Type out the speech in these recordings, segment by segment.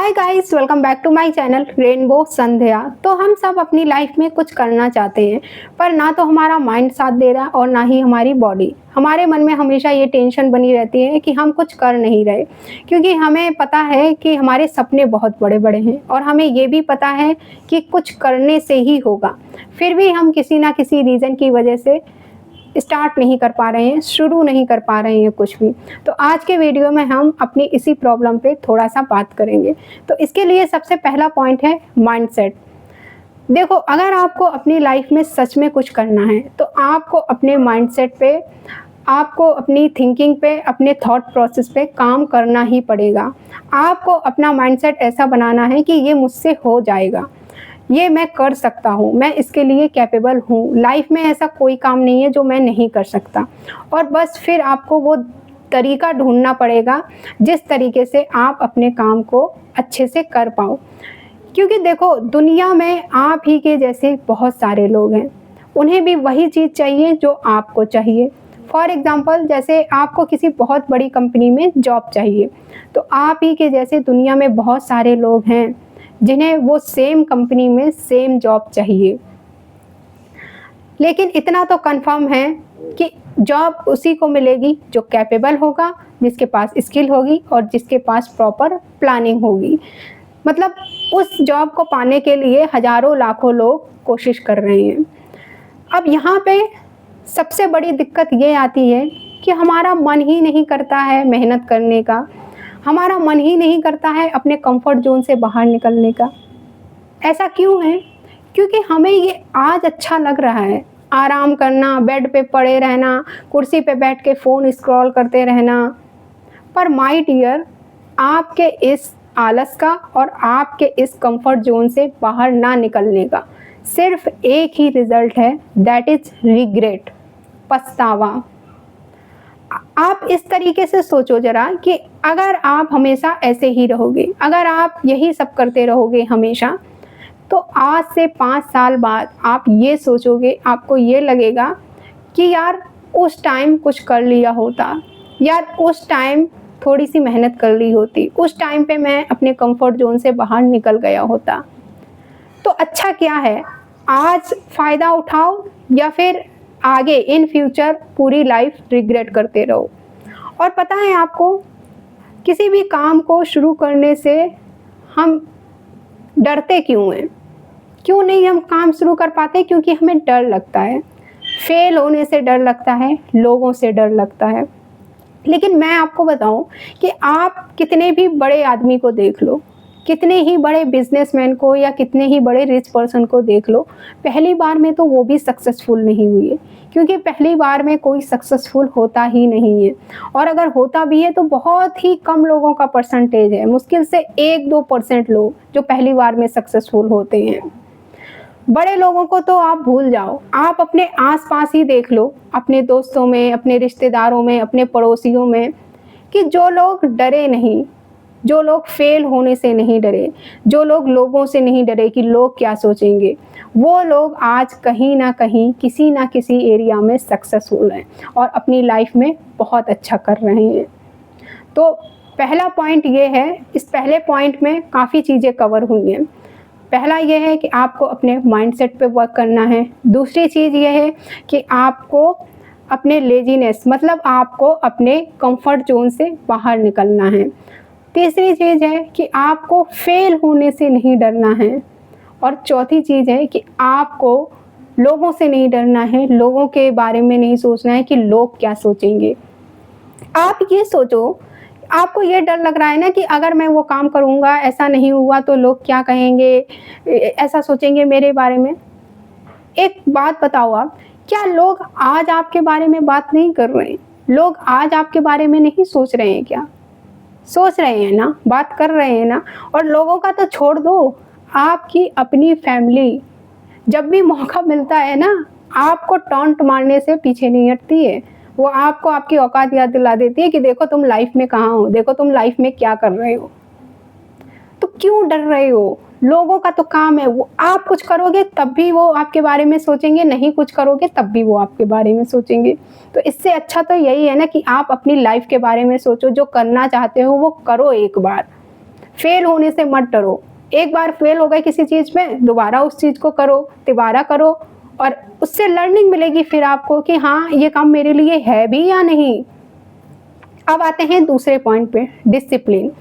Hi guys, welcome back to my channel rainbow Sandhya. तो हम सब अपनी लाइफ में कुछ करना चाहते हैं, पर ना तो हमारा माइंड साथ दे रहा और ना ही हमारी बॉडी। हमारे मन में हमेशा ये टेंशन बनी रहती है कि हम कुछ कर नहीं रहे, क्योंकि हमें पता है कि हमारे सपने बहुत बड़े बड़े हैं और हमें ये भी पता है कि कुछ करने से ही होगा। फिर भी हम किसी ना किसी रीज़न की वजह से स्टार्ट नहीं कर पा रहे हैं, शुरू नहीं कर पा रहे हैं कुछ भी। तो आज के वीडियो में हम अपनी इसी प्रॉब्लम पे थोड़ा-सा बात करेंगे। तो इसके लिए सबसे पहला पॉइंट है माइंडसेट। देखो, अगर आपको अपनी लाइफ में सच में कुछ करना है, तो आपको अपने माइंडसेट पे, आपको अपनी थिंकिंग पे, अपने थॉट प्रोसेस पे काम करना ही पड़ेगा। आपको अपना माइंडसेट ऐसा बनाना है कि ये मुझसे हो जाएगा, ये मैं कर सकता हूँ, मैं इसके लिए कैपेबल हूँ। लाइफ में ऐसा कोई काम नहीं है जो मैं नहीं कर सकता। और बस फिर आपको वो तरीका ढूँढना पड़ेगा जिस तरीके से आप अपने काम को अच्छे से कर पाओ। क्योंकि देखो, दुनिया में आप ही के जैसे बहुत सारे लोग हैं, उन्हें भी वही चीज़ चाहिए जो आपको चाहिए। फॉर एग्ज़ाम्पल, जैसे आपको किसी बहुत बड़ी कंपनी में जॉब चाहिए, तो आप ही के जैसे दुनिया में बहुत सारे लोग हैं जिन्हें वो सेम कंपनी में सेम जॉब चाहिए। लेकिन इतना तो कंफर्म है कि जॉब उसी को मिलेगी जो कैपेबल होगा, जिसके पास स्किल होगी और जिसके पास प्रॉपर प्लानिंग होगी। मतलब उस जॉब को पाने के लिए हज़ारों लाखों लोग कोशिश कर रहे हैं। अब यहाँ पे सबसे बड़ी दिक्कत ये आती है कि हमारा मन ही नहीं करता है मेहनत करने का, हमारा मन ही नहीं करता है अपने कंफर्ट ज़ोन से बाहर निकलने का। ऐसा क्यों है? क्योंकि हमें ये आज अच्छा लग रहा है, आराम करना, बेड पे पड़े रहना, कुर्सी पे बैठ के फ़ोन स्क्रॉल करते रहना। पर माय डियर, आपके इस आलस का और आपके इस कंफर्ट ज़ोन से बाहर ना निकलने का सिर्फ एक ही रिज़ल्ट है, दैट इज़ रिग्रेट, पछतावा। आप इस तरीके से सोचो ज़रा कि अगर आप हमेशा ऐसे ही रहोगे, अगर आप यही सब करते रहोगे हमेशा, तो आज से 5 साल बाद आप ये सोचोगे, आपको ये लगेगा कि यार उस टाइम कुछ कर लिया होता, यार उस टाइम थोड़ी-सी मेहनत कर ली होती, उस टाइम पे मैं अपने कंफर्ट ज़ोन से बाहर निकल गया होता। तो अच्छा क्या है, आज फ़ायदा उठाओ या फिर आगे इन फ्यूचर पूरी लाइफ रिग्रेट करते रहो। और पता है आपको, किसी भी काम को शुरू करने से हम डरते क्यों हैं? क्यों नहीं हम काम शुरू कर पाते? क्योंकि हमें डर लगता है, फेल होने से डर लगता है, लोगों से डर लगता है। लेकिन मैं आपको बताऊं कि आप कितने भी बड़े आदमी को देख लो, कितने ही बड़े बिजनेसमैन को या कितने ही बड़े रिच पर्सन को देख लो, पहली बार में तो वो भी सक्सेसफुल नहीं हुए। क्योंकि पहली बार में कोई सक्सेसफुल होता ही नहीं है, और अगर होता भी है तो बहुत ही कम लोगों का परसेंटेज है, मुश्किल से 1-2% लोग जो पहली बार में सक्सेसफुल होते हैं। बड़े लोगों को तो आप भूल जाओ, आप अपने आसपास ही देख लो, अपने दोस्तों में, अपने रिश्तेदारों में, अपने पड़ोसियों में, कि जो लोग डरे नहीं, जो लोग फेल होने से नहीं डरे, जो लोग लोगों से नहीं डरे कि लोग क्या सोचेंगे, वो लोग आज कहीं ना कहीं किसी ना किसी एरिया में सक्सेसफुल हैं और अपनी लाइफ में बहुत अच्छा कर रहे हैं। तो पहला पॉइंट ये है, इस पहले पॉइंट में काफ़ी चीज़ें कवर हुई हैं। पहला ये है कि आपको अपने माइंडसेट पे वर्क करना है। दूसरी चीज़ ये है कि आपको अपने लेजीनेस, मतलब आपको अपने कंफर्ट जोन से बाहर निकलना है। तीसरी चीज़ है कि आपको फेल होने से नहीं डरना है। और चौथी चीज़ है कि आपको लोगों से नहीं डरना है, लोगों के बारे में नहीं सोचना है कि लोग क्या सोचेंगे। आप ये सोचो, आपको ये डर लग रहा है ना कि अगर मैं वो काम करूँगा, ऐसा नहीं हुआ तो लोग क्या कहेंगे, ऐसा सोचेंगे मेरे बारे में। एक बात बताओ आप, क्या लोग आज आपके बारे में बात नहीं कर रहे हैं? लोग आज आपके बारे में नहीं सोच रहे हैं क्या? सोच रहे हैं ना, बात कर रहे हैं ना। और लोगों का तो छोड़ दो, आपकी अपनी फैमिली जब भी मौका मिलता है ना, आपको टॉन्ट मारने से पीछे नहीं हटती है। वो आपको आपकी औकात याद दिला देती है कि देखो तुम लाइफ में कहाँ हो, देखो तुम लाइफ में क्या कर रहे हो। तो क्यों डर रहे हो? लोगों का तो काम है, वो आप कुछ करोगे तब भी वो आपके बारे में सोचेंगे, नहीं कुछ करोगे तब भी वो आपके बारे में सोचेंगे। तो इससे अच्छा तो यही है ना कि आप अपनी लाइफ के बारे में सोचो, जो करना चाहते हो वो करो एक बार, फेल होने से मत डरो। एक बार फेल हो गए किसी चीज़ में, दोबारा उस चीज़ को करो, तिबारा करो और उससे लर्निंग मिलेगी फिर आपको कि हाँ, ये काम मेरे लिए है भी या नहीं। अब आते हैं दूसरे पॉइंट पे, डिसिप्लिन।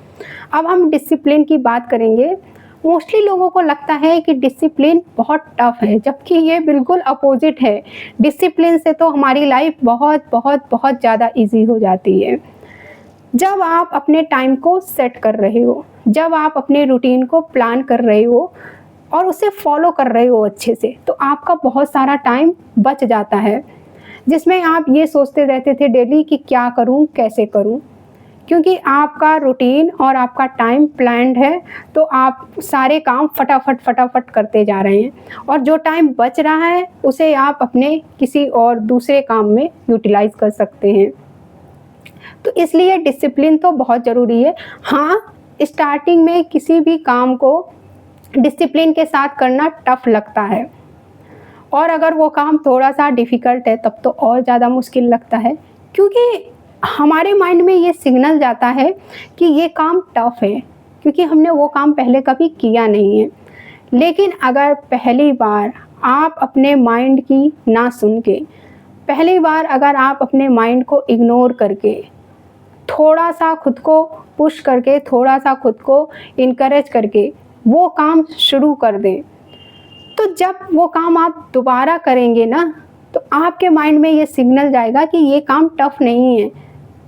अब हम डिसिप्लिन की बात करेंगे। मोस्टली लोगों को लगता है कि डिसिप्लिन बहुत टफ है, जबकि ये बिल्कुल अपोजिट है। डिसिप्लिन से तो हमारी लाइफ बहुत बहुत बहुत ज़्यादा इजी हो जाती है। जब आप अपने टाइम को सेट कर रहे हो, जब आप अपने रूटीन को प्लान कर रहे हो और उसे फॉलो कर रहे हो अच्छे से, तो आपका बहुत सारा टाइम बच जाता है, जिसमें आप ये सोचते रहते थे डेली कि क्या करूं, कैसे करूं। क्योंकि आपका रूटीन और आपका टाइम प्लान्ड है, तो आप सारे काम फटाफट फटाफट करते जा रहे हैं और जो टाइम बच रहा है उसे आप अपने किसी और दूसरे काम में यूटिलाइज कर सकते हैं। तो इसलिए डिसिप्लिन तो बहुत ज़रूरी है। हाँ, स्टार्टिंग में किसी भी काम को डिसिप्लिन के साथ करना टफ लगता है, और अगर वो काम थोड़ा सा डिफ़िकल्ट है तब तो और ज़्यादा मुश्किल लगता है, क्योंकि हमारे माइंड में ये सिग्नल जाता है कि ये काम टफ है, क्योंकि हमने वो काम पहले कभी किया नहीं है। लेकिन अगर पहली बार आप अपने माइंड की ना सुन के, पहली बार अगर आप अपने माइंड को इग्नोर करके, थोड़ा सा खुद को पुश करके, थोड़ा सा खुद को इनकरेज करके वो काम शुरू कर दें, तो जब वो काम आप दोबारा करेंगे ना, तो आपके माइंड में ये सिग्नल जाएगा कि ये काम टफ नहीं है,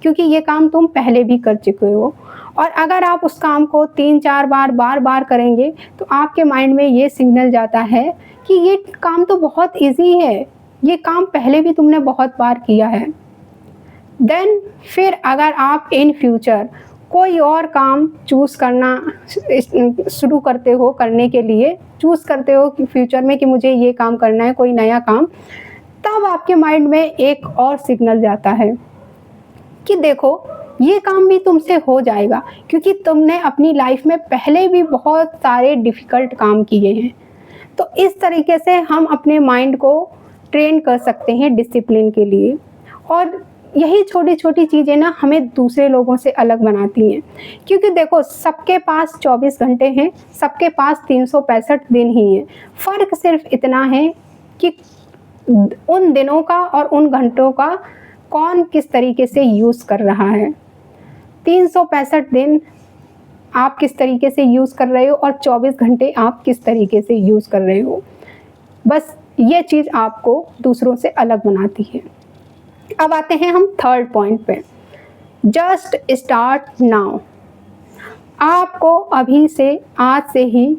क्योंकि ये काम तुम पहले भी कर चुके हो। और अगर आप उस काम को 3-4 बार बार बार करेंगे, तो आपके माइंड में ये सिग्नल जाता है कि ये काम तो बहुत इजी है, ये काम पहले भी तुमने बहुत बार किया है। देन फिर अगर आप इन फ्यूचर कोई और काम चूज़ करना शुरू करते हो, करने के लिए चूज़ करते हो कि फ्यूचर में कि मुझे ये काम करना है, कोई नया काम, तब आपके माइंड में एक और सिग्नल जाता है कि देखो, ये काम भी तुमसे हो जाएगा, क्योंकि तुमने अपनी लाइफ में पहले भी बहुत सारे डिफ़िकल्ट काम किए हैं। तो इस तरीके से हम अपने माइंड को ट्रेन कर सकते हैं डिसिप्लिन के लिए। और यही छोटी छोटी चीज़ें ना हमें दूसरे लोगों से अलग बनाती हैं, क्योंकि देखो, सबके पास 24 घंटे हैं, सबके पास 365 दिन ही हैं। फ़र्क सिर्फ इतना है कि उन दिनों का और उन घंटों का कौन किस तरीके से यूज़ कर रहा है। 365 दिन आप किस तरीके से यूज़ कर रहे हो और 24 घंटे आप किस तरीके से यूज़ कर रहे हो, बस ये चीज़ आपको दूसरों से अलग बनाती है। अब आते हैं हम थर्ड पॉइंट पे, जस्ट स्टार्ट नाउ। आपको अभी से, आज से ही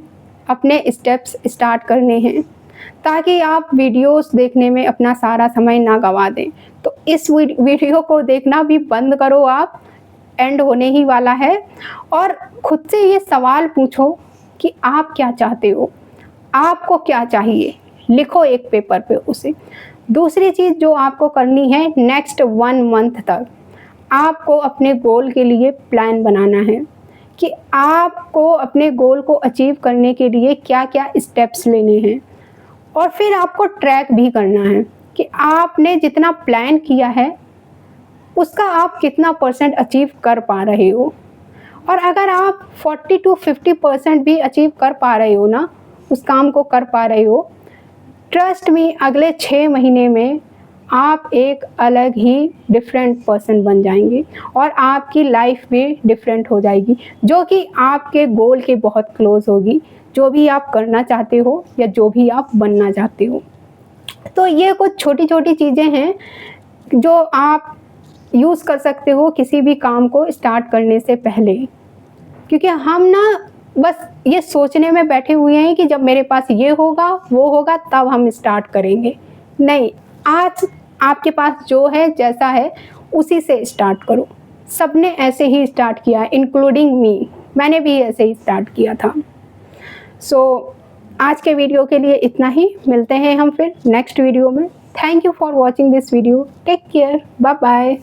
अपने स्टेप्स स्टार्ट करने हैं, ताकि आप वीडियोस देखने में अपना सारा समय ना गवा दें। तो इस वीडियो को देखना भी बंद करो, आप एंड होने ही वाला है। और खुद से ये सवाल पूछो कि आप क्या चाहते हो, आपको क्या चाहिए, लिखो एक पेपर पे उसे। दूसरी चीज़ जो आपको करनी है, नेक्स्ट 1 मंथ तक आपको अपने गोल के लिए प्लान बनाना है कि आपको अपने गोल को अचीव करने के लिए क्या क्या स्टेप्स लेने हैं। और फिर आपको ट्रैक भी करना है कि आपने जितना प्लान किया है उसका आप कितना % अचीव कर पा रहे हो। और अगर आप 40 to 50% भी अचीव कर पा रहे हो ना, उस काम को कर पा रहे हो, ट्रस्ट मी, अगले 6 महीने में आप एक अलग ही डिफरेंट पर्सन बन जाएंगे और आपकी लाइफ भी डिफरेंट हो जाएगी, जो कि आपके गोल के बहुत क्लोज होगी, जो भी आप करना चाहते हो या जो भी आप बनना चाहते हो। तो ये कुछ छोटी छोटी चीज़ें हैं जो आप यूज़ कर सकते हो किसी भी काम को स्टार्ट करने से पहले, क्योंकि हम ना बस ये सोचने में बैठे हुए हैं कि जब मेरे पास ये होगा, वो होगा, तब हम स्टार्ट करेंगे। नहीं, आज आपके पास जो है, जैसा है, उसी से स्टार्ट करो। सबने ऐसे ही स्टार्ट किया, इंक्लूडिंग मी, मैंने भी ऐसे ही स्टार्ट किया था। सो आज के वीडियो के लिए इतना ही, मिलते हैं हम फिर नेक्स्ट वीडियो में। Thank you for watching this video, take care, bye bye.